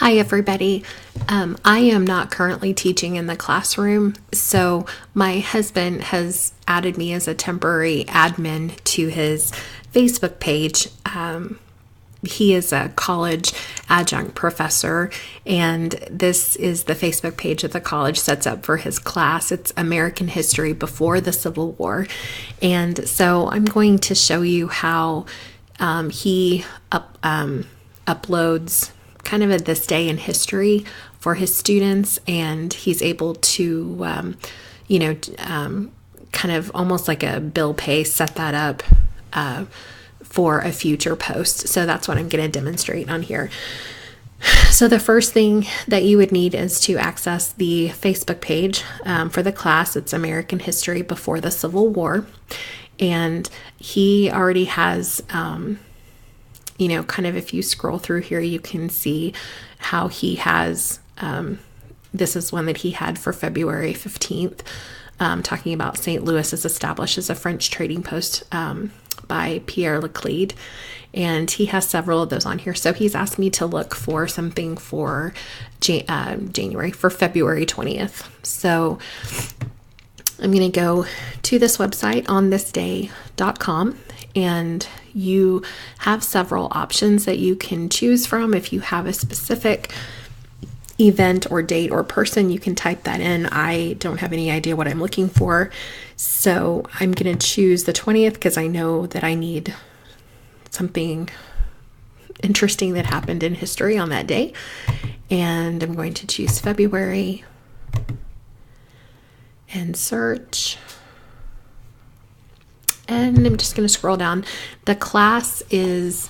Hi, everybody. I am not currently teaching in the classroom, so my husband has added me as a temporary admin to his Facebook page. He is a college adjunct professor, and this is the Facebook page that the college sets up for his class. It's American History Before the Civil War. And so I'm going to show you how he uploads kind of a this day in history for his students, and he's able to kind of almost like a bill pay, set that up for a future post. So that's what I'm going to demonstrate on here. So the first thing that you would need is to access the Facebook page for the class. It's American History Before the Civil War, and he already has kind of, if you scroll through here, you can see how he has, this is one that he had for February 15th, talking about St. Louis is established as a French trading post by Pierre Leclerc. And he has several of those on here. So he's asked me to look for something for January, for February 20th. So I'm going to go to this website, onthisday.com, and you have several options that you can choose from. If you have a specific event or date or person, you can type that in. I don't have any idea what I'm looking for, so I'm going to choose the 20th because I know that I need something interesting that happened in history on that day. And I'm going to choose February and search. And I'm just going to scroll down. The class is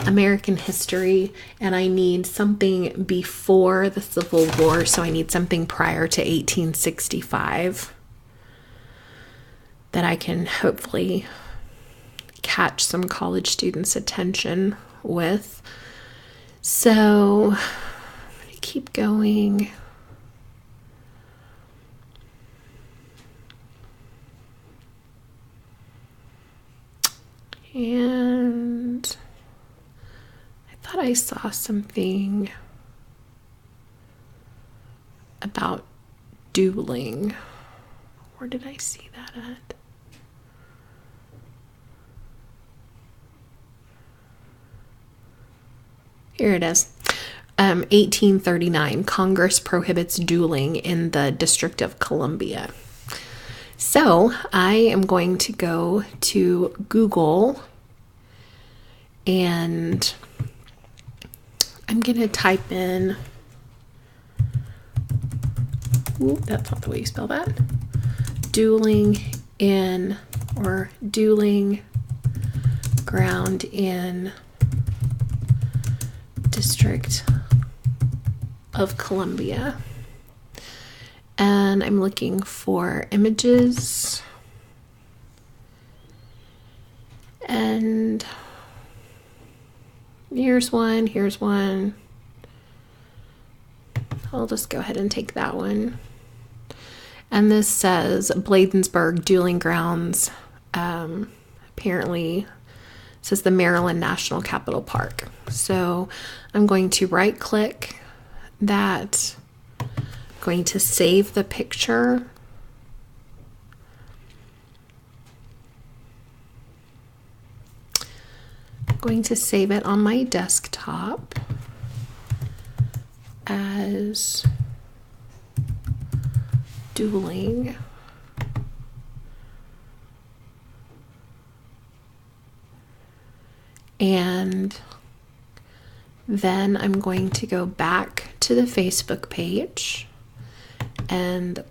American History, and I need something before the Civil War, so I need something prior to 1865 that I can hopefully catch some college students' attention with. So I'm going to keep going. And I thought I saw something about dueling. Where did I see that at? Here it is. 1839, Congress prohibits dueling in the District of Columbia. So I am going to go to Google, and I'm going to type in, that's not the way you spell that, dueling in, or dueling ground in District of Columbia. And I'm looking for images, and here's one. I'll just go ahead and take that one. And this says Bladensburg Dueling Grounds. Apparently says the Maryland National Capital Park. So I'm going to right click that. Going to save the picture. Going to save it on my desktop as dueling. And then I'm going to go back to the Facebook page and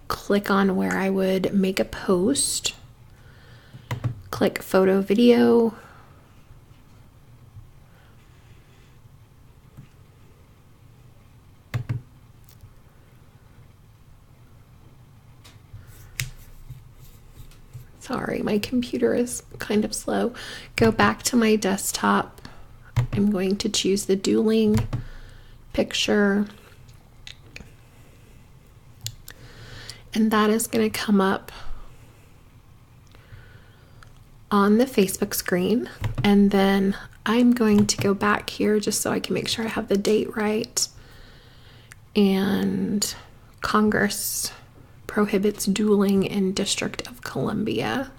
click on where I would make a post. Click photo video. Sorry, my computer is kind of slow. Go back to my desktop. I'm going to choose the dueling picture. And that is going to come up on the Facebook screen, and then I'm going to go back here just so I can make sure I have the date right. And Congress prohibits dueling in District of Columbia.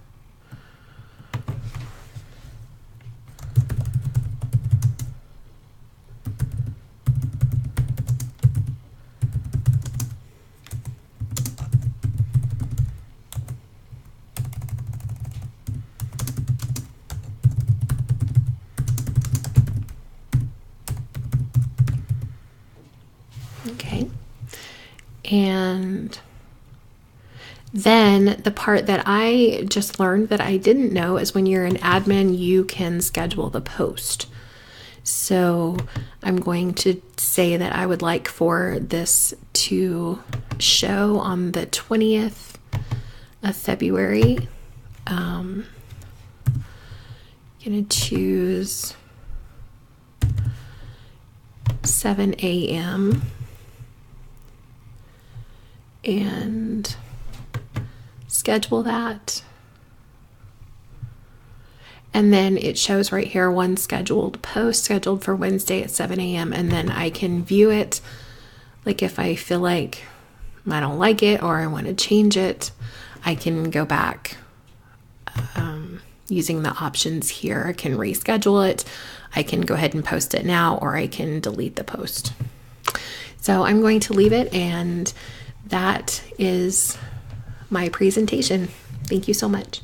Okay. And then the part that I just learned that I didn't know is when you're an admin, you can schedule the post. So I'm going to say that I would like for this to show on the 20th of February. I'm going to choose 7 a.m. and schedule that. And then it shows right here one scheduled post scheduled for Wednesday at 7 a.m. And then I can view it. Like if I feel like I don't like it or I want to change it, I can go back using the options here. I can reschedule it. I can go ahead and post it now, or I can delete the post. So I'm going to leave it, and that is my presentation. Thank you so much.